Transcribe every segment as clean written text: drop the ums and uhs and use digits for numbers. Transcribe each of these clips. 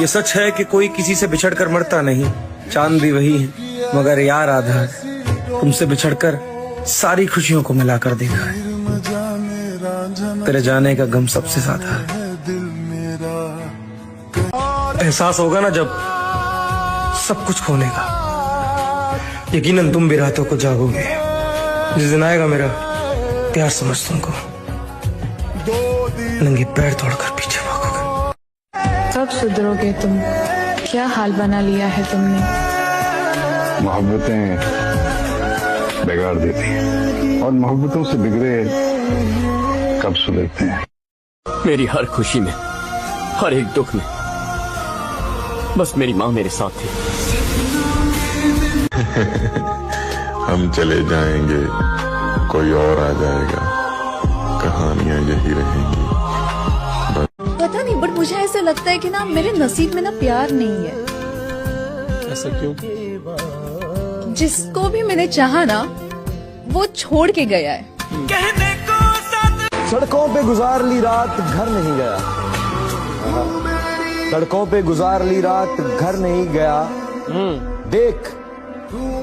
ये सच है कि कोई किसी से बिछड़ कर मरता नहीं, चांद भी वही है, मगर यार आधा तुमसे बिछड़कर सारी खुशियों को मिला कर देखा है। तेरे जाने का गम सबसे ज्यादा है। एहसास होगा ना जब सब कुछ खोने का, यकीनन तुम भी रातों को जागोगे। जिस दिन आएगा मेरा प्यार समझ तुमको, नंगे पैर तोड़कर पीछे भागोगे। कब सुधरोगे तुम? क्या हाल बना लिया है तुमने? मोहब्बतें बिगाड़ देती हैं और मोहब्बतों से बिगड़े कब सुधरते हैं। मेरी हर खुशी में, हर एक दुख में बस मेरी माँ मेरे साथ थी। हम चले जाएंगे, कोई और आ जाएगा, कहानियां यही रहेंगी। पता नहीं, बट मुझे ऐसा लगता है कि ना मेरे नसीब में ना प्यार नहीं है। ऐसा क्यों? जिसको भी मैंने चाहा ना वो छोड़ के गया है। सड़कों पे गुजार ली रात, घर नहीं गया। सड़कों पे गुजार ली रात, घर नहीं गया। देख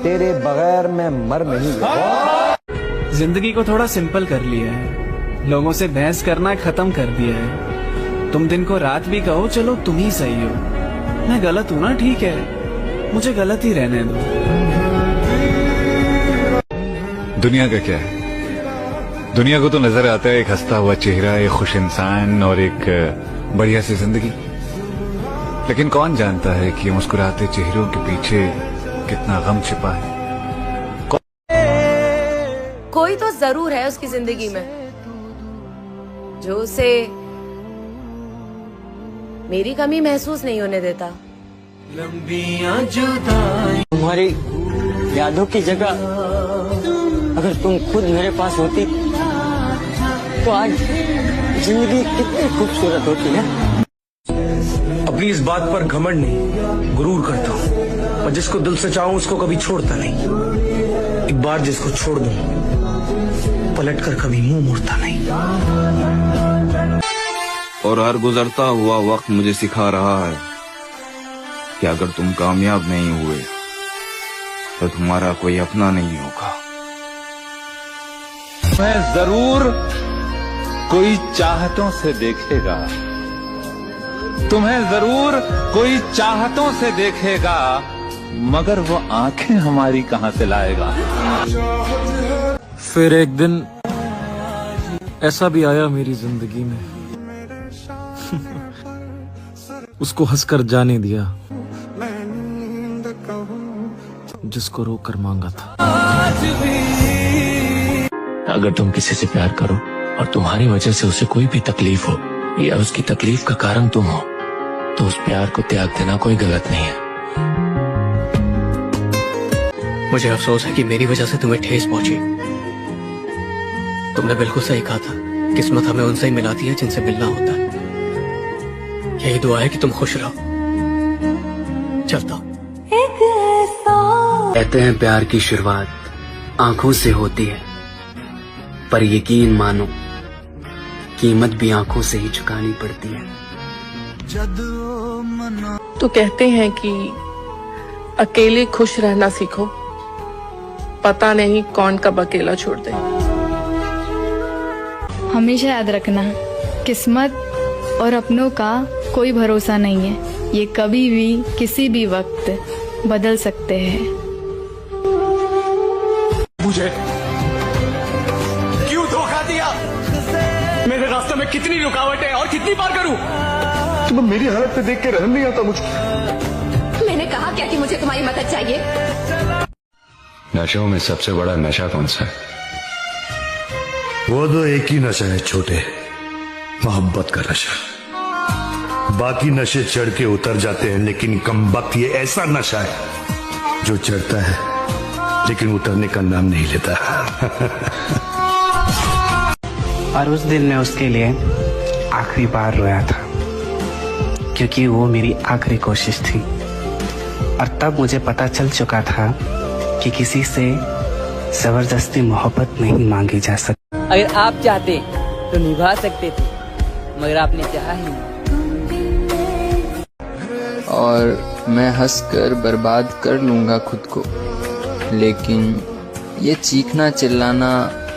तेरे बगैर मैं मर नहीं गया। जिंदगी को थोड़ा सिंपल कर लिया है, लोगों से बहस करना खत्म कर दिया है। तुम दिन को रात भी कहो, चलो तुम ही सही हो। मैं गलत हूँ ना, ठीक है, मुझे गलत ही रहने दो। दुनिया का क्या है? दुनिया को तो नजर आता है एक हंसता हुआ चेहरा, एक खुश इंसान और एक बढ़िया सी जिंदगी। लेकिन कौन जानता है कि मुस्कुराते चेहरों के पीछे कितना गम छिपा है। कोई तो जरूर है उसकी जिंदगी में जो उसे मेरी कमी महसूस नहीं होने देता। तुम्हारी यादों की जगह अगर तुम खुद मेरे पास होती तो आज जिंदगी कितनी खूबसूरत होती है। अपनी इस बात पर घमंड नहीं, गुरूर करता हूँ। और जिसको दिल से चाहूं उसको कभी छोड़ता नहीं। एक बार जिसको छोड़ दूं पलटकर कभी मुंह मोड़ता नहीं। और हर गुजरता हुआ वक्त मुझे सिखा रहा है कि अगर तुम कामयाब नहीं हुए तो तुम्हारा कोई अपना नहीं होगा। मैं जरूर कोई चाहतों से देखेगा, तुम्हें जरूर कोई चाहतों से देखेगा, मगर वो आंखें हमारी कहां से लाएगा। फिर एक दिन ऐसा भी आया मेरी जिंदगी में, उसको हंसकर जाने दिया जिसको रोकर मांगा था। अगर तुम किसी से प्यार करो और तुम्हारी वजह से उसे कोई भी तकलीफ हो या उसकी तकलीफ का कारण तुम हो, तो उस प्यार को त्याग देना कोई गलत नहीं है। मुझे अफसोस है कि मेरी वजह से तुम्हें ठेस पहुंची। तुमने बिल्कुल सही कहा था, किस्मत हमें उनसे ही मिलाती है जिनसे मिलना होता है। यही दुआ है कि तुम खुश रहो। चलता हूं। कहते हैं प्यार की शुरुआत आंखों से होती है, पर यकीन मानो कीमत भी आंखों से ही चुकानी पड़ती है। तो कहते हैं कि अकेले खुश रहना सीखो, पता नहीं कौन कब अकेला छोड़ दे। हमेशा याद रखना, किस्मत और अपनों का कोई भरोसा नहीं है। ये कभी भी किसी भी वक्त बदल सकते हैं। मुझे क्यों धोखा दिया? मेरे रास्ते में कितनी रुकावटें और कितनी बार करूं? तुम्हें मेरी हालत पे देख के रहम नहीं आता मुझको। मैंने कहा क्या कि मुझे तुम्हारी मदद चाहिए। नशों में सबसे बड़ा नशा कौन सा है? वो तो एक ही नशा है छोटे, मोहब्बत का नशा। बाकी नशे चढ़ के उतर जाते हैं, लेकिन कमबख्त ये ऐसा नशा है जो चढ़ता है लेकिन उतरने का नाम नहीं लेता। और उस दिन मैं उसके लिए आखिरी बार रोया था, क्योंकि वो मेरी आखिरी कोशिश थी। और तब मुझे पता चल चुका था कि किसी से जबरदस्ती मोहब्बत नहीं मांगी जा सकती। अगर आप चाहते तो निभा सकते थे, मगर आपने चाहा ही नहीं। और मैं हंसकर बर्बाद कर लूंगा खुद को, लेकिन ये चीखना चिल्लाना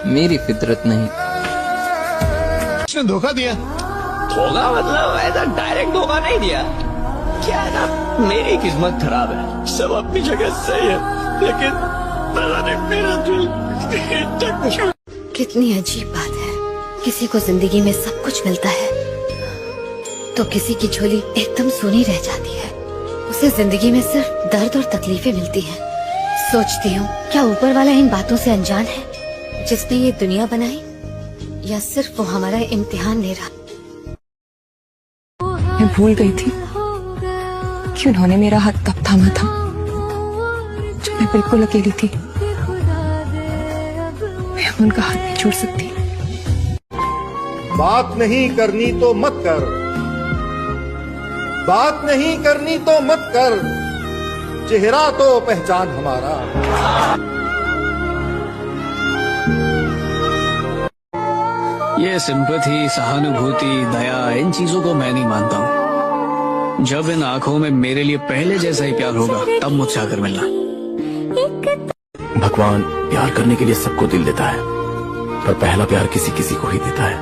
मेरी फितरत नहीं। उसने धोखा दिया। धोखा मतलब ऐसा डायरेक्ट धोखा नहीं दिया, क्या है ना, मेरी किस्मत खराब है, सब अपनी जगह सही है, लेकिन पता नहीं मेरा दिल। कितनी अजीब बात है, किसी को जिंदगी में सब कुछ मिलता है तो किसी की झोली एकदम सूनी रह जाती है। उसे जिंदगी में सिर्फ दर्द और तकलीफें मिलती हैं। सोचती हूँ क्या ऊपर वाला इन बातों से अनजान है जिसने ये दुनिया बनाई, या सिर्फ वो हमारा इम्तिहान ले रहा। मैं भूल गई थी कि उन्होंने मेरा हाथ तब थामा था जब मैं बिल्कुल अकेली थी। मैं अब उनका हाथ नहीं छोड़ सकती। बात नहीं करनी तो मत कर, बात नहीं करनी तो मत कर, चेहरा तो पहचान हमारा। ये सिंपैथी, सहानुभूति, दया, इन चीजों को मैं नहीं मानता हूँ। जब इन आंखों में मेरे लिए पहले जैसा ही प्यार होगा तब मुझसे आकर मिलना। भगवान प्यार करने के लिए सबको दिल देता है, पर पहला प्यार किसी किसी को ही देता है।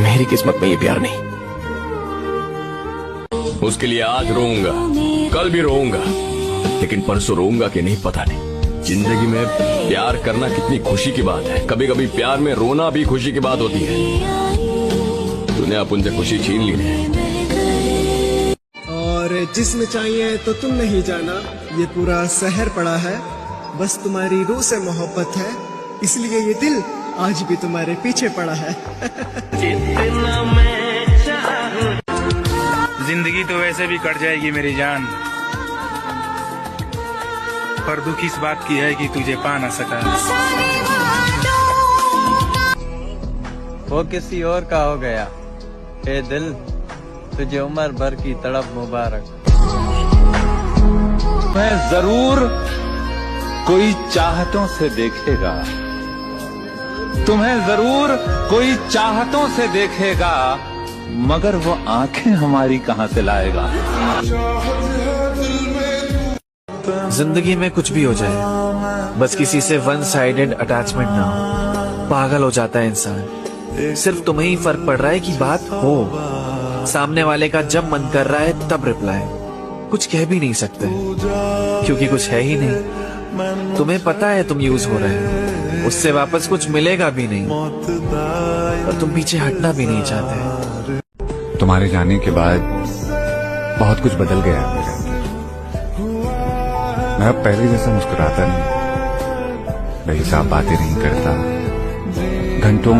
मेरी किस्मत में ये प्यार नहीं। उसके लिए आज रोऊंगा, कल भी रोऊंगा, लेकिन परसों रोऊंगा कि नहीं पता नहीं। जिंदगी में प्यार करना कितनी खुशी की बात है, कभी कभी प्यार में रोना भी खुशी की बात होती है। तूने अब उनसे खुशी छीन ली है। और जिसमें चाहिए तो तुम नहीं जाना, ये पूरा शहर पड़ा है, बस तुम्हारी रूह से मोहब्बत है, इसलिए ये दिल आज भी तुम्हारे पीछे पड़ा है। जिंदगी तो वैसे भी कट जाएगी मेरी जान, पर दुख इस बात की है कि तुझे पा ना सका। वो किसी और का हो गया, ए दिल तुझे उम्र भर की तड़प मुबारक। मैं जरूर कोई चाहतों से देखेगा, तुम्हें जरूर कोई चाहतों से देखेगा, मगर वो आंखें हमारी कहां से लाएगा। जिंदगी में कुछ भी हो जाए, बस किसी से वन साइडेड अटैचमेंट ना हो। पागल हो जाता है इंसान। सिर्फ तुम्हें ही फर्क पड़ रहा है कि बात हो, सामने वाले का जब मन कर रहा है तब रिप्लाई। कुछ कह भी नहीं सकते क्योंकि कुछ है ही नहीं। तुम्हें पता है तुम यूज हो रहे हो, उससे वापस कुछ मिलेगा भी नहीं, और तुम पीछे हटना भी नहीं चाहते। तुम्हारे जाने के बाद बहुत कुछ बदल गया है मेरे अंदर। मैं अब पहले जैसा मुस्कुराता नहीं, बेहिसाब बातें नहीं करता, घंटों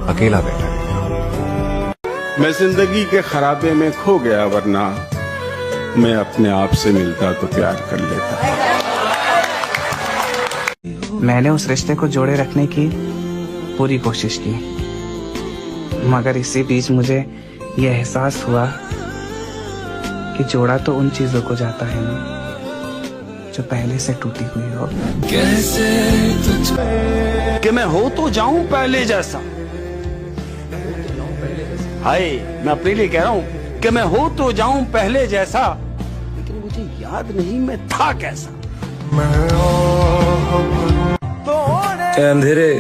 अकेला बैठा रहता। मैं जिंदगी के खराबे में खो गया, वरना मैं अपने आप से मिलता तो प्यार कर लेता। मैंने उस रिश्ते को जोड़े रखने की पूरी कोशिश की, मगर इसी बीच मुझे यह एहसास हुआ कि जोड़ा तो उन चीजों को जाता है ना जो पहले से टूटी हुई हो। कैसे कि मैं हो तो जाऊं पहले जैसा। हाय, मैं अपने लिए कह रहा हूं कि मैं हो तो जाऊं पहले जैसा, लेकिन मुझे याद नहीं मैं था कैसा। ए अंधेरे,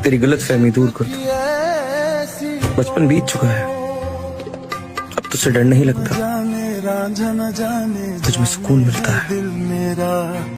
तेरी गलत फहमी दूर कर दो। बचपन बीत चुका है, अब तुझसे डर नहीं लगता, तुझ में सुकून मिलता है।